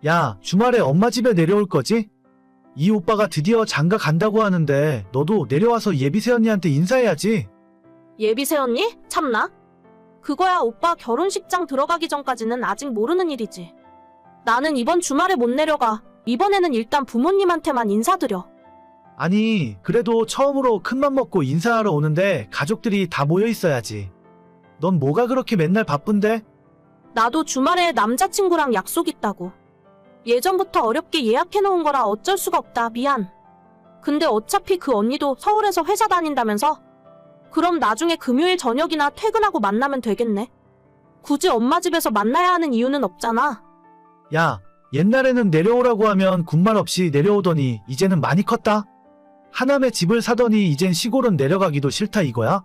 야, 주말에 엄마 집에 내려올 거지? 이 오빠가 드디어 장가 간다고 하는데 너도 내려와서 예비새 언니한테 인사해야지. 예비새 언니? 참나? 그거야 오빠 결혼식장 들어가기 전까지는 아직 모르는 일이지. 나는 이번 주말에 못 내려가. 이번에는 일단 부모님한테만 인사드려. 아니, 그래도 처음으로 큰맘 먹고 인사하러 오는데 가족들이 다 모여 있어야지. 넌 뭐가 그렇게 맨날 바쁜데? 나도 주말에 남자친구랑 약속 있다고. 예전부터 어렵게 예약해놓은 거라 어쩔 수가 없다. 미안. 근데 어차피 그 언니도 서울에서 회사 다닌다면서? 그럼 나중에 금요일 저녁이나 퇴근하고 만나면 되겠네. 굳이 엄마 집에서 만나야 하는 이유는 없잖아. 야, 옛날에는 내려오라고 하면 군말 없이 내려오더니 이제는 많이 컸다. 하남에 집을 사더니 이젠 시골은 내려가기도 싫다 이거야?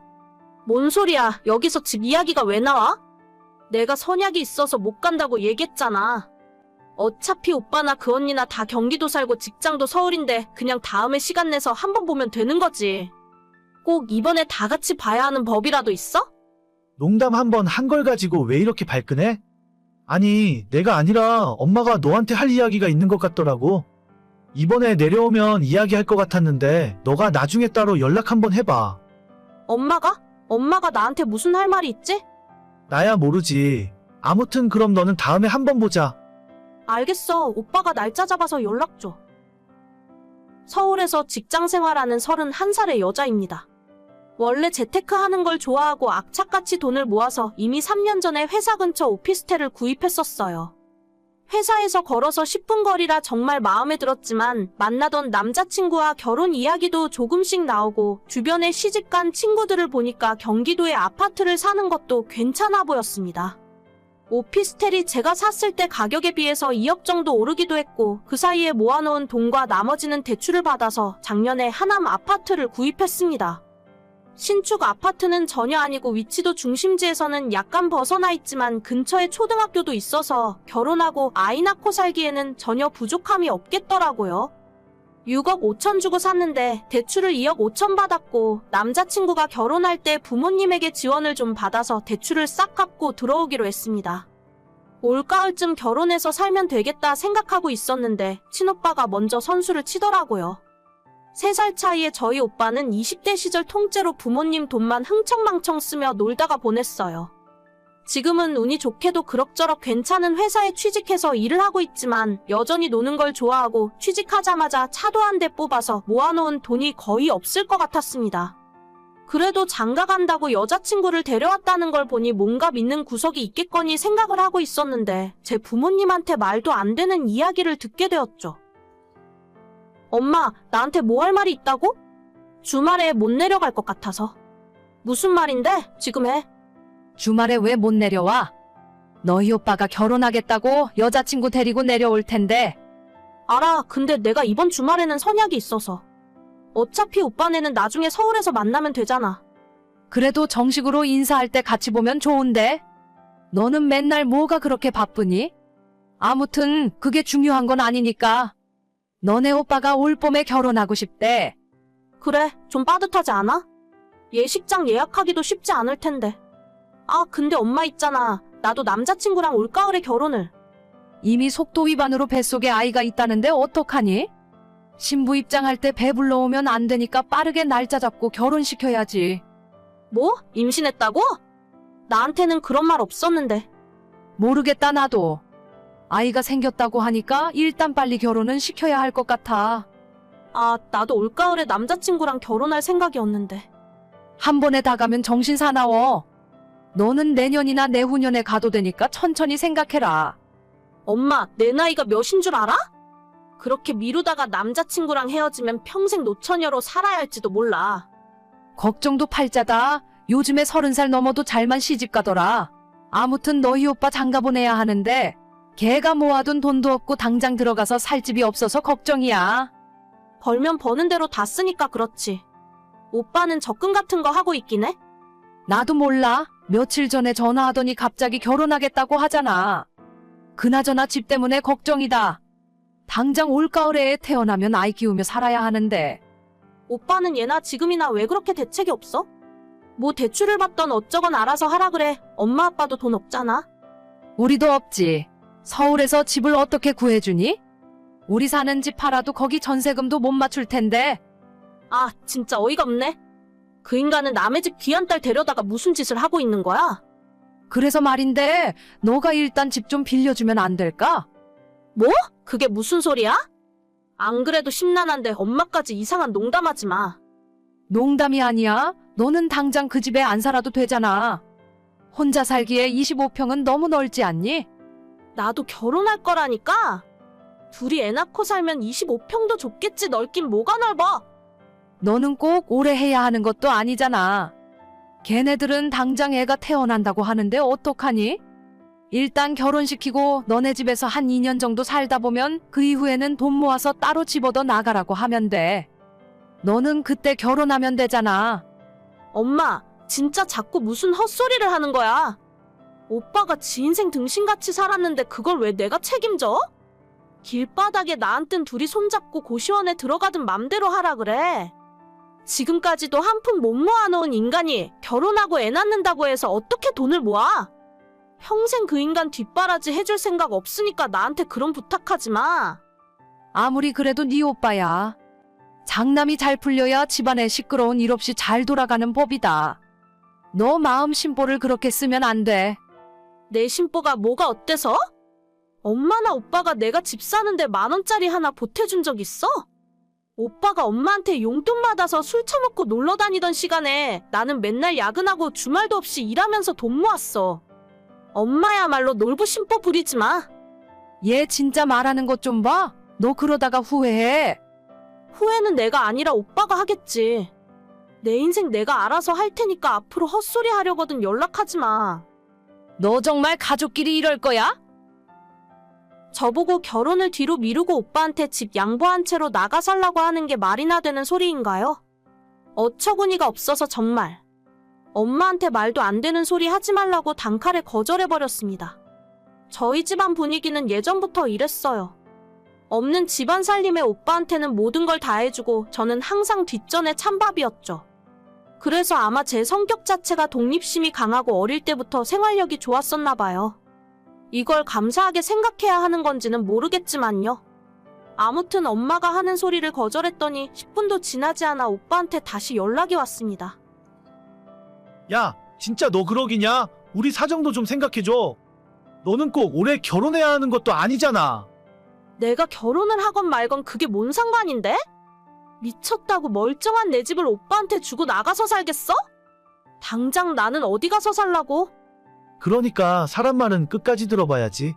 뭔 소리야. 여기서 집 이야기가 왜 나와? 내가 선약이 있어서 못 간다고 얘기했잖아. 어차피 오빠나 그 언니나 다 경기도 살고 직장도 서울인데 그냥 다음에 시간 내서 한번 보면 되는 거지. 꼭 이번에 다 같이 봐야 하는 법이라도 있어? 농담 한 번 한 걸 가지고 왜 이렇게 발끈해? 아니, 내가 아니라 엄마가 너한테 할 이야기가 있는 것 같더라고. 이번에 내려오면 이야기할 것 같았는데 너가 나중에 따로 연락 한번 해봐. 엄마가? 엄마가 나한테 무슨 할 말이 있지? 나야 모르지. 아무튼 그럼 너는 다음에 한번 보자. 알겠어. 오빠가 날짜 잡아서 연락 줘. 서울에서 직장 생활하는 31살의 여자입니다. 원래 재테크 하는 걸 좋아하고 악착같이 돈을 모아서 이미 3년 전에 회사 근처 오피스텔을 구입했었어요. 회사에서 걸어서 10분 거리라 정말 마음에 들었지만 만나던 남자친구와 결혼 이야기도 조금씩 나오고 주변에 시집간 친구들을 보니까 경기도에 아파트를 사는 것도 괜찮아 보였습니다. 오피스텔이 제가 샀을 때 가격에 비해서 2억 정도 오르기도 했고 그 사이에 모아놓은 돈과 나머지는 대출을 받아서 작년에 하남 아파트를 구입했습니다. 신축 아파트는 전혀 아니고 위치도 중심지에서는 약간 벗어나 있지만 근처에 초등학교도 있어서 결혼하고 아이 낳고 살기에는 전혀 부족함이 없겠더라고요. 6억 5천 주고 샀는데 대출을 2억 5천 받았고 남자친구가 결혼할 때 부모님에게 지원을 좀 받아서 대출을 싹 갚고 들어오기로 했습니다. 올가을쯤 결혼해서 살면 되겠다 생각하고 있었는데 친오빠가 먼저 선수를 치더라고요. 3살 차이에 저희 오빠는 20대 시절 통째로 부모님 돈만 흥청망청 쓰며 놀다가 보냈어요. 지금은 운이 좋게도 그럭저럭 괜찮은 회사에 취직해서 일을 하고 있지만 여전히 노는 걸 좋아하고 취직하자마자 차도 한 대 뽑아서 모아놓은 돈이 거의 없을 것 같았습니다. 그래도 장가 간다고 여자친구를 데려왔다는 걸 보니 뭔가 믿는 구석이 있겠거니 생각을 하고 있었는데 제 부모님한테 말도 안 되는 이야기를 듣게 되었죠. 엄마, 나한테 뭐 할 말이 있다고? 주말에 못 내려갈 것 같아서. 무슨 말인데? 지금 해. 주말에 왜 못 내려와? 너희 오빠가 결혼하겠다고 여자친구 데리고 내려올 텐데. 알아. 근데 내가 이번 주말에는 선약이 있어서. 어차피 오빠네는 나중에 서울에서 만나면 되잖아. 그래도 정식으로 인사할 때 같이 보면 좋은데. 너는 맨날 뭐가 그렇게 바쁘니? 아무튼 그게 중요한 건 아니니까. 너네 오빠가 올 봄에 결혼하고 싶대. 그래, 좀 빠듯하지 않아? 예식장 예약하기도 쉽지 않을 텐데. 아, 근데 엄마 있잖아. 나도 남자친구랑 올가을에 결혼을. 이미 속도 위반으로 뱃속에 아이가 있다는데 어떡하니? 신부 입장할 때 배 불러오면 안 되니까 빠르게 날짜 잡고 결혼시켜야지. 뭐? 임신했다고? 나한테는 그런 말 없었는데. 모르겠다 나도. 아이가 생겼다고 하니까 일단 빨리 결혼은 시켜야 할 것 같아. 아, 나도 올가을에 남자친구랑 결혼할 생각이었는데. 한 번에 다 가면 정신 사나워. 너는 내년이나 내후년에 가도 되니까 천천히 생각해라. 엄마, 내 나이가 몇인 줄 알아? 그렇게 미루다가 남자친구랑 헤어지면 평생 노처녀로 살아야 할지도 몰라. 걱정도 팔자다. 요즘에 30살 넘어도 잘만 시집 가더라. 아무튼 너희 오빠 장가 보내야 하는데 걔가 모아둔 돈도 없고 당장 들어가서 살 집이 없어서 걱정이야. 벌면 버는 대로 다 쓰니까 그렇지. 오빠는 적금 같은 거 하고 있긴 해? 나도 몰라. 며칠 전에 전화하더니 갑자기 결혼하겠다고 하잖아. 그나저나 집 때문에 걱정이다. 당장 올가을에 애 태어나면 아이 키우며 살아야 하는데. 오빠는 예나 지금이나 왜 그렇게 대책이 없어? 뭐 대출을 받던 어쩌건 알아서 하라 그래. 엄마 아빠도 돈 없잖아. 우리도 없지. 서울에서 집을 어떻게 구해주니? 우리 사는 집 팔아도 거기 전세금도 못 맞출 텐데. 아, 진짜 어이가 없네. 그 인간은 남의 집 귀한 딸 데려다가 무슨 짓을 하고 있는 거야? 그래서 말인데 너가 일단 집 좀 빌려주면 안 될까? 뭐? 그게 무슨 소리야? 안 그래도 심란한데 엄마까지 이상한 농담하지 마. 농담이 아니야. 너는 당장 그 집에 안 살아도 되잖아. 혼자 살기에 25평은 너무 넓지 않니? 나도 결혼할 거라니까? 둘이 애 낳고 살면 25평도 좁겠지. 넓긴 뭐가 넓어? 너는 꼭 오래 해야 하는 것도 아니잖아. 걔네들은 당장 애가 태어난다고 하는데 어떡하니? 일단 결혼시키고 너네 집에서 한 2년 정도 살다 보면 그 이후에는 돈 모아서 따로 집 얻어 나가라고 하면 돼. 너는 그때 결혼하면 되잖아. 엄마, 진짜 자꾸 무슨 헛소리를 하는 거야? 오빠가 지 인생 등신같이 살았는데 그걸 왜 내가 책임져? 길바닥에 나앉든 둘이 손잡고 고시원에 들어가든 맘대로 하라 그래. 지금까지도 한 푼 못 모아놓은 인간이 결혼하고 애 낳는다고 해서 어떻게 돈을 모아? 평생 그 인간 뒷바라지 해줄 생각 없으니까 나한테 그런 부탁하지 마. 아무리 그래도 네 오빠야. 장남이 잘 풀려야 집안에 시끄러운 일 없이 잘 돌아가는 법이다. 너 마음 심보를 그렇게 쓰면 안 돼. 내 심보가 뭐가 어때서? 엄마나 오빠가 내가 집 사는데 10,000원짜리 하나 보태준 적 있어? 오빠가 엄마한테 용돈 받아서 술 처먹고 놀러 다니던 시간에 나는 맨날 야근하고 주말도 없이 일하면서 돈 모았어. 엄마야말로 놀부심보 부리지 마. 얘 진짜 말하는 것 좀 봐. 너 그러다가 후회해. 후회는 내가 아니라 오빠가 하겠지. 내 인생 내가 알아서 할 테니까 앞으로 헛소리 하려거든 연락하지 마. 너 정말 가족끼리 이럴 거야? 저보고 결혼을 뒤로 미루고 오빠한테 집 양보한 채로 나가 살라고 하는 게 말이나 되는 소리인가요? 어처구니가 없어서 정말. 엄마한테 말도 안 되는 소리 하지 말라고 단칼에 거절해버렸습니다. 저희 집안 분위기는 예전부터 이랬어요. 없는 집안 살림에 오빠한테는 모든 걸 다 해주고 저는 항상 뒷전에 찬밥이었죠. 그래서 아마 제 성격 자체가 독립심이 강하고 어릴 때부터 생활력이 좋았었나 봐요. 이걸 감사하게 생각해야 하는 건지는 모르겠지만요. 아무튼 엄마가 하는 소리를 거절했더니 10분도 지나지 않아 오빠한테 다시 연락이 왔습니다. 야, 진짜 너 그러기냐? 우리 사정도 좀 생각해줘. 너는 꼭 올해 결혼해야 하는 것도 아니잖아. 내가 결혼을 하건 말건 그게 뭔 상관인데? 미쳤다고 멀쩡한 내 집을 오빠한테 주고 나가서 살겠어? 당장 나는 어디 가서 살라고? 그러니까 사람 말은 끝까지 들어봐야지.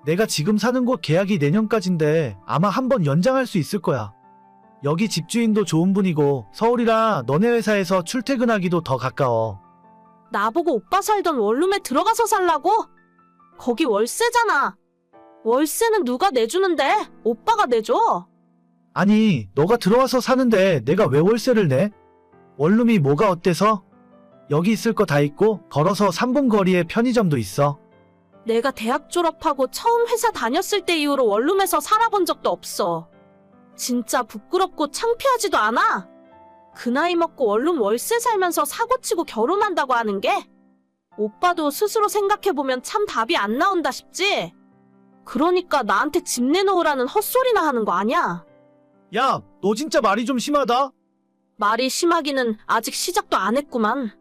내가 지금 사는 곳 계약이 내년까지인데 아마 한번 연장할 수 있을 거야. 여기 집주인도 좋은 분이고 서울이라 너네 회사에서 출퇴근하기도 더 가까워. 나보고 오빠 살던 원룸에 들어가서 살라고? 거기 월세잖아. 월세는 누가 내주는데? 오빠가 내줘. 아니, 너가 들어와서 사는데 내가 왜 월세를 내? 원룸이 뭐가 어때서? 여기 있을 거 다 있고 걸어서 3분 거리에 편의점도 있어. 내가 대학 졸업하고 처음 회사 다녔을 때 이후로 원룸에서 살아본 적도 없어. 진짜 부끄럽고 창피하지도 않아. 그 나이 먹고 원룸 월세 살면서 사고치고 결혼한다고 하는 게? 오빠도 스스로 생각해보면 참 답이 안 나온다 싶지? 그러니까 나한테 집 내놓으라는 헛소리나 하는 거 아니야? 야, 너 진짜 말이 좀 심하다. 말이 심하기는 아직 시작도 안 했구만.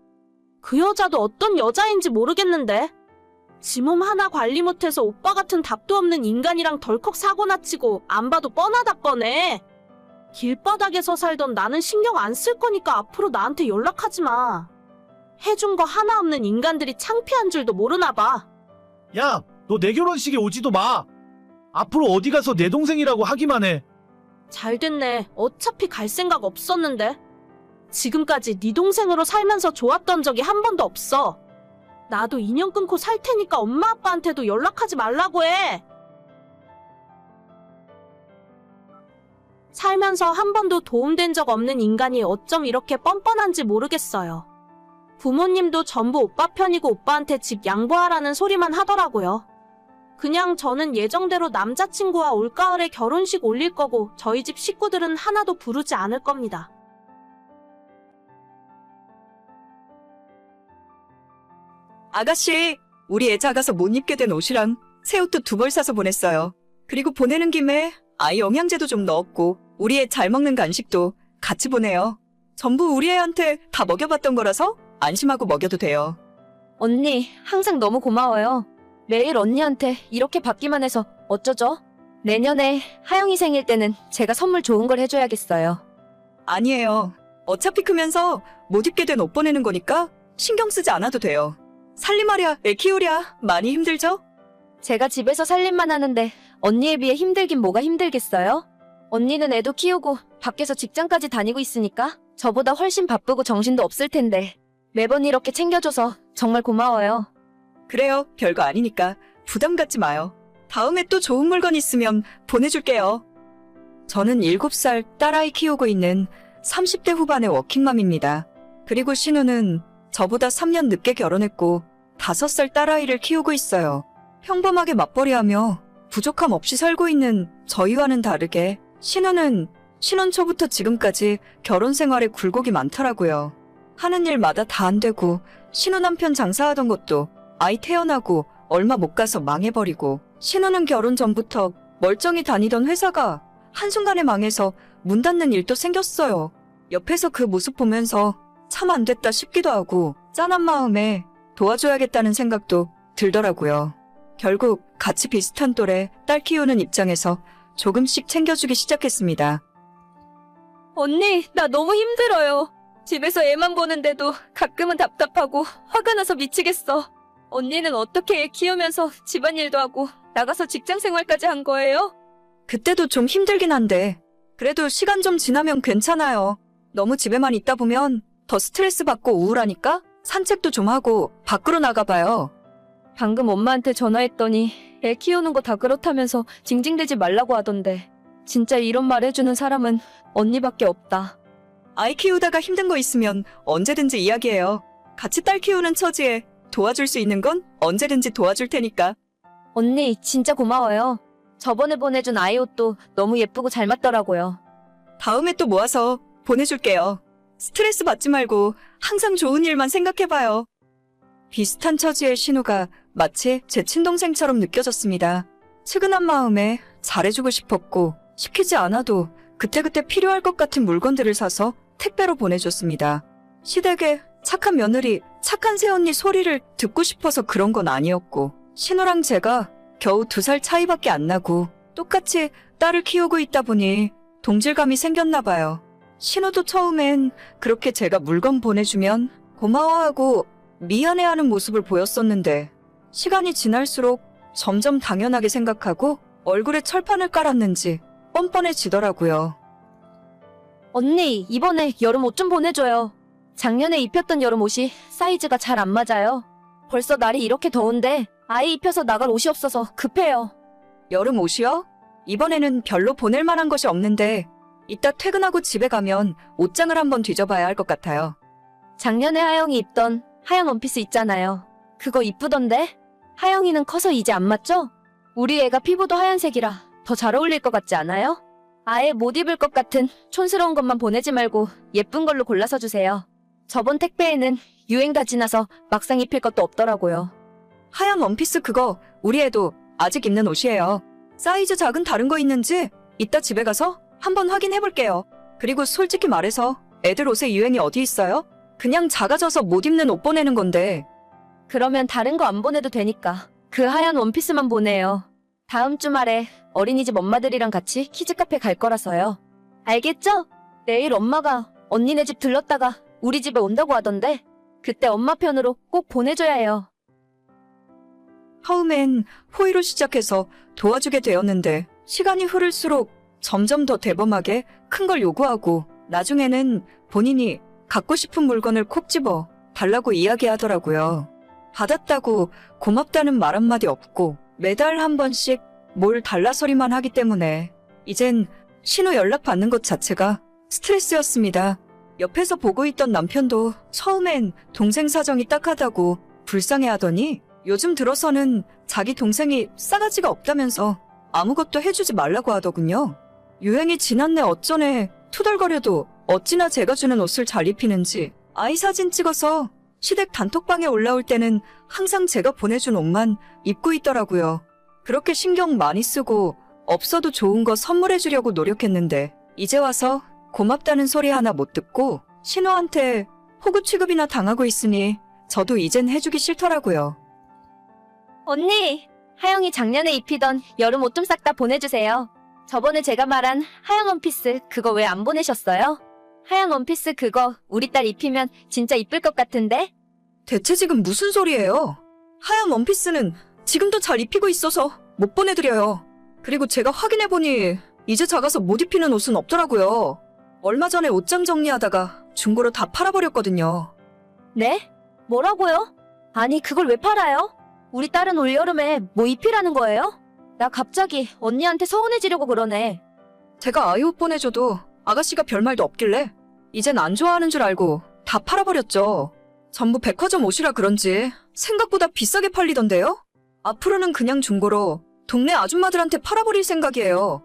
그 여자도 어떤 여자인지 모르겠는데 지 몸 하나 관리 못해서 오빠 같은 답도 없는 인간이랑 덜컥 사고나 치고 안 봐도 뻔하다 뻔해. 길바닥에서 살던 나는 신경 안 쓸 거니까 앞으로 나한테 연락하지 마. 해준 거 하나 없는 인간들이 창피한 줄도 모르나 봐. 야, 너 내 결혼식에 오지도 마. 앞으로 어디 가서 내 동생이라고 하기만 해. 잘 됐네. 어차피 갈 생각 없었는데. 지금까지 네 동생으로 살면서 좋았던 적이 한 번도 없어. 나도 인연 끊고 살 테니까 엄마 아빠한테도 연락하지 말라고 해. 살면서 한 번도 도움된 적 없는 인간이 어쩜 이렇게 뻔뻔한지 모르겠어요. 부모님도 전부 오빠 편이고 오빠한테 집 양보하라는 소리만 하더라고요. 그냥 저는 예정대로 남자친구와 올가을에 결혼식 올릴 거고 저희 집 식구들은 하나도 부르지 않을 겁니다. 아가씨, 우리 애 작아서 못 입게 된 옷이랑 새 옷도 2벌 사서 보냈어요. 그리고 보내는 김에 아이 영양제도 좀 넣었고 우리 애 잘 먹는 간식도 같이 보내요. 전부 우리 애한테 다 먹여봤던 거라서 안심하고 먹여도 돼요. 언니, 항상 너무 고마워요. 매일 언니한테 이렇게 받기만 해서 어쩌죠? 내년에 하영이 생일 때는 제가 선물 좋은 걸 해줘야겠어요. 아니에요. 어차피 크면서 못 입게 된 옷 보내는 거니까 신경 쓰지 않아도 돼요. 살림하랴, 애 키우랴 많이 힘들죠? 제가 집에서 살림만 하는데 언니에 비해 힘들긴 뭐가 힘들겠어요? 언니는 애도 키우고 밖에서 직장까지 다니고 있으니까 저보다 훨씬 바쁘고 정신도 없을 텐데 매번 이렇게 챙겨줘서 정말 고마워요. 그래요. 별거 아니니까 부담 갖지 마요. 다음에 또 좋은 물건 있으면 보내줄게요. 저는 7살 딸아이 키우고 있는 30대 후반의 워킹맘입니다. 그리고 신우는 저보다 3년 늦게 결혼했고 5살 딸아이를 키우고 있어요. 평범하게 맞벌이하며 부족함 없이 살고 있는 저희와는 다르게 신우는 신혼 초부터 지금까지 결혼 생활에 굴곡이 많더라고요. 하는 일마다 다 안 되고 신우 남편 장사하던 것도 아이 태어나고 얼마 못 가서 망해버리고 신우는 결혼 전부터 멀쩡히 다니던 회사가 한순간에 망해서 문 닫는 일도 생겼어요. 옆에서 그 모습 보면서 참 안 됐다 싶기도 하고 짠한 마음에 도와줘야겠다는 생각도 들더라고요. 결국 같이 비슷한 또래 딸 키우는 입장에서 조금씩 챙겨주기 시작했습니다. 언니, 나 너무 힘들어요. 집에서 애만 보는데도 가끔은 답답하고 화가 나서 미치겠어. 언니는 어떻게 애 키우면서 집안일도 하고 나가서 직장 생활까지 한 거예요? 그때도 좀 힘들긴 한데 그래도 시간 좀 지나면 괜찮아요. 너무 집에만 있다 보면 더 스트레스 받고 우울하니까 산책도 좀 하고 밖으로 나가봐요. 방금 엄마한테 전화했더니 애 키우는 거 다 그렇다면서 징징대지 말라고 하던데 진짜 이런 말 해주는 사람은 언니밖에 없다. 아이 키우다가 힘든 거 있으면 언제든지 이야기해요. 같이 딸 키우는 처지에 도와줄 수 있는 건 언제든지 도와줄 테니까. 언니 진짜 고마워요. 저번에 보내준 아이 옷도 너무 예쁘고 잘 맞더라고요. 다음에 또 모아서 보내줄게요. 스트레스 받지 말고 항상 좋은 일만 생각해봐요. 비슷한 처지의 신우가 마치 제 친동생처럼 느껴졌습니다. 측은한 마음에 잘해주고 싶었고 시키지 않아도 그때그때 필요할 것 같은 물건들을 사서 택배로 보내줬습니다. 시댁에 착한 며느리, 착한 새언니 소리를 듣고 싶어서 그런 건 아니었고 신우랑 제가 겨우 2살 차이밖에 안 나고 똑같이 딸을 키우고 있다 보니 동질감이 생겼나 봐요. 신우도 처음엔 그렇게 제가 물건 보내주면 고마워하고 미안해하는 모습을 보였었는데 시간이 지날수록 점점 당연하게 생각하고 얼굴에 철판을 깔았는지 뻔뻔해지더라고요. 언니 이번에 여름 옷 좀 보내줘요. 작년에 입혔던 여름 옷이 사이즈가 잘 안 맞아요. 벌써 날이 이렇게 더운데 아이 입혀서 나갈 옷이 없어서 급해요. 여름 옷이요? 이번에는 별로 보낼 만한 것이 없는데 이따 퇴근하고 집에 가면 옷장을 한번 뒤져봐야 할 것 같아요. 작년에 하영이 입던 하얀 원피스 있잖아요. 그거 이쁘던데? 하영이는 커서 이제 안 맞죠? 우리 애가 피부도 하얀색이라 더 잘 어울릴 것 같지 않아요? 아예 못 입을 것 같은 촌스러운 것만 보내지 말고 예쁜 걸로 골라서 주세요. 저번 택배에는 유행 다 지나서 막상 입힐 것도 없더라고요. 하얀 원피스 그거 우리 애도 아직 입는 옷이에요. 사이즈 작은 다른 거 있는지 이따 집에 가서 한번 확인해볼게요. 그리고 솔직히 말해서 애들 옷에 유행이 어디 있어요? 그냥 작아져서 못 입는 옷 보내는 건데. 그러면 다른 거 안 보내도 되니까 그 하얀 원피스만 보내요. 다음 주말에 어린이집 엄마들이랑 같이 키즈카페 갈 거라서요. 알겠죠? 내일 엄마가 언니네 집 들렀다가 우리 집에 온다고 하던데 그때 엄마 편으로 꼭 보내줘야 해요. 처음엔 호의로 시작해서 도와주게 되었는데 시간이 흐를수록 점점 더 대범하게 큰 걸 요구하고 나중에는 본인이 갖고 싶은 물건을 콕 집어 달라고 이야기하더라고요. 받았다고 고맙다는 말 한마디 없고 매달 한 번씩 뭘 달라 소리만 하기 때문에 이젠 신호 연락 받는 것 자체가 스트레스였습니다. 옆에서 보고 있던 남편도 처음엔 동생 사정이 딱하다고 불쌍해하더니 요즘 들어서는 자기 동생이 싸가지가 없다면서 아무것도 해주지 말라고 하더군요. 유행이 지났네 어쩌네 투덜거려도 어찌나 제가 주는 옷을 잘 입히는지 아이 사진 찍어서 시댁 단톡방에 올라올 때는 항상 제가 보내준 옷만 입고 있더라고요. 그렇게 신경 많이 쓰고 없어도 좋은 거 선물해 주려고 노력했는데 이제 와서 고맙다는 소리 하나 못 듣고 신호한테 호구 취급이나 당하고 있으니 저도 이젠 해주기 싫더라고요. 언니, 하영이 작년에 입히던 여름 옷 좀 싹 다 보내주세요. 저번에 제가 말한 하영 원피스 그거 왜 안 보내셨어요? 하영 원피스 그거 우리 딸 입히면 진짜 이쁠 것 같은데? 대체 지금 무슨 소리예요? 하얀 원피스는 지금도 잘 입히고 있어서 못 보내드려요. 그리고 제가 확인해보니 이제 작아서 못 입히는 옷은 없더라고요. 얼마 전에 옷장 정리하다가 중고로 다 팔아버렸거든요. 네? 뭐라고요? 아니 그걸 왜 팔아요? 우리 딸은 올여름에 뭐 입히라는 거예요? 나 갑자기 언니한테 서운해지려고 그러네. 제가 아이 옷 보내줘도 아가씨가 별말도 없길래 이젠 안 좋아하는 줄 알고 다 팔아버렸죠. 전부 백화점 옷이라 그런지 생각보다 비싸게 팔리던데요? 앞으로는 그냥 중고로 동네 아줌마들한테 팔아버릴 생각이에요.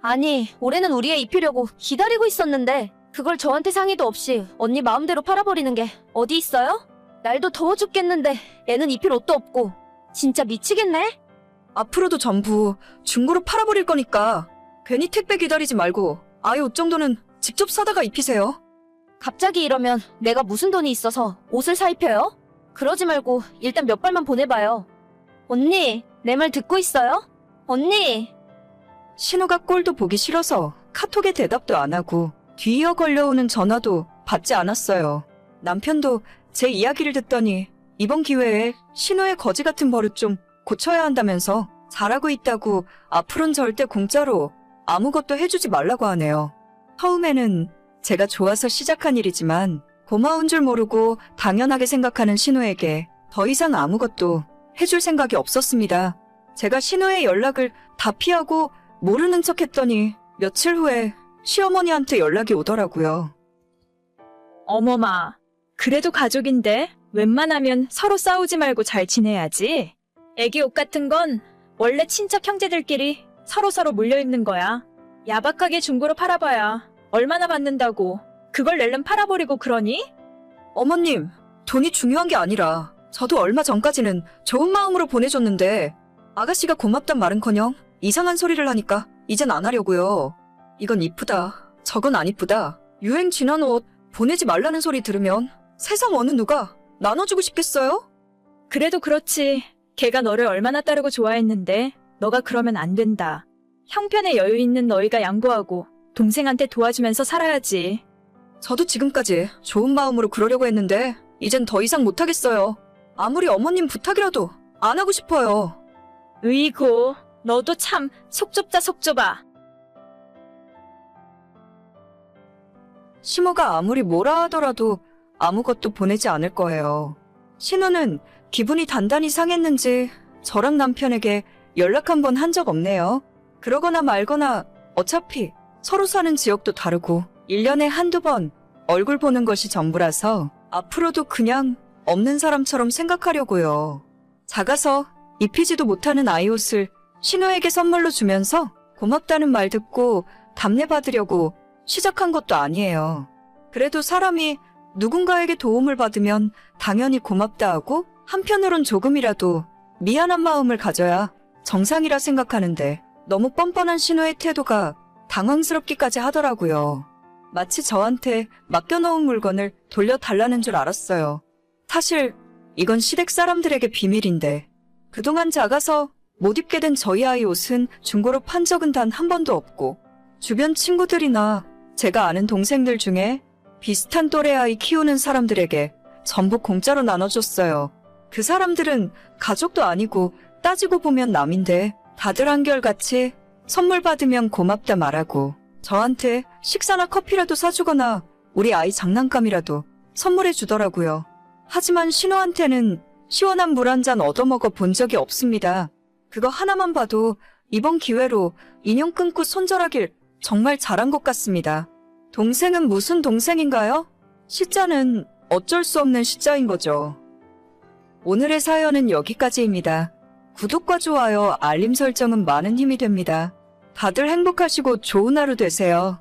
아니 올해는 우리 애 입히려고 기다리고 있었는데 그걸 저한테 상의도 없이 언니 마음대로 팔아버리는 게 어디 있어요? 날도 더워 죽겠는데 애는 입힐 옷도 없고 진짜 미치겠네? 앞으로도 전부 중고로 팔아버릴 거니까 괜히 택배 기다리지 말고 아이 옷 정도는 직접 사다가 입히세요. 갑자기 이러면 내가 무슨 돈이 있어서 옷을 사 입혀요? 그러지 말고 일단 몇 발만 보내봐요. 언니, 내 말 듣고 있어요? 언니! 신호가 꼴도 보기 싫어서 카톡에 대답도 안 하고 뒤이어 걸려오는 전화도 받지 않았어요. 남편도 제 이야기를 듣더니 이번 기회에 신호의 거지 같은 버릇 좀 고쳐야 한다면서 잘하고 있다고 앞으론 절대 공짜로 아무것도 해주지 말라고 하네요. 처음에는 제가 좋아서 시작한 일이지만 고마운 줄 모르고 당연하게 생각하는 신호에게 더 이상 아무것도 해줄 생각이 없었습니다. 제가 신호의 연락을 다 피하고 모르는 척 했더니 며칠 후에 시어머니한테 연락이 오더라고요. 어머마, 그래도 가족인데 웬만하면 서로 싸우지 말고 잘 지내야지. 애기 옷 같은 건 원래 친척 형제들끼리 서로서로 물려 입는 거야. 야박하게 중고로 팔아봐야 얼마나 받는다고 그걸 낼름 팔아버리고 그러니? 어머님, 돈이 중요한 게 아니라 저도 얼마 전까지는 좋은 마음으로 보내줬는데 아가씨가 고맙단 말은커녕 이상한 소리를 하니까 이젠 안 하려고요. 이건 이쁘다, 저건 안 이쁘다, 유행 지난 옷 보내지 말라는 소리 들으면 세상 어느 누가 나눠주고 싶겠어요? 그래도 그렇지. 걔가 너를 얼마나 따르고 좋아했는데 너가 그러면 안 된다. 형편에 여유 있는 너희가 양보하고 동생한테 도와주면서 살아야지. 저도 지금까지 좋은 마음으로 그러려고 했는데 이젠 더 이상 못하겠어요. 아무리 어머님 부탁이라도 안 하고 싶어요. 으이고, 너도 참 속 좁다 속 좁아. 시모가 아무리 뭐라 하더라도 아무것도 보내지 않을 거예요. 신우는 기분이 단단히 상했는지 저랑 남편에게 연락 한 번 한 적 없네요. 그러거나 말거나 어차피 서로 사는 지역도 다르고 1년에 한두 번 얼굴 보는 것이 전부라서 앞으로도 그냥 없는 사람처럼 생각하려고요. 작아서 입히지도 못하는 아이 옷을 신우에게 선물로 주면서 고맙다는 말 듣고 답례 받으려고 시작한 것도 아니에요. 그래도 사람이 누군가에게 도움을 받으면 당연히 고맙다 하고 한편으론 조금이라도 미안한 마음을 가져야 정상이라 생각하는데 너무 뻔뻔한 신우의 태도가 당황스럽기까지 하더라고요. 마치 저한테 맡겨놓은 물건을 돌려달라는 줄 알았어요. 사실 이건 시댁 사람들에게 비밀인데 그동안 작아서 못 입게 된 저희 아이 옷은 중고로 판 적은 단 한 번도 없고 주변 친구들이나 제가 아는 동생들 중에 비슷한 또래 아이 키우는 사람들에게 전부 공짜로 나눠줬어요. 그 사람들은 가족도 아니고 따지고 보면 남인데 다들 한결같이 선물 받으면 고맙다 말하고 저한테 식사나 커피라도 사주거나 우리 아이 장난감이라도 선물해 주더라고요. 하지만 신우한테는 시원한 물 한 잔 얻어먹어 본 적이 없습니다. 그거 하나만 봐도 이번 기회로 인연 끊고 손절하길 정말 잘한 것 같습니다. 동생은 무슨 동생인가요? 시자는 어쩔 수 없는 시자인 거죠. 오늘의 사연은 여기까지입니다. 구독과 좋아요, 알림 설정은 많은 힘이 됩니다. 다들 행복하시고 좋은 하루 되세요.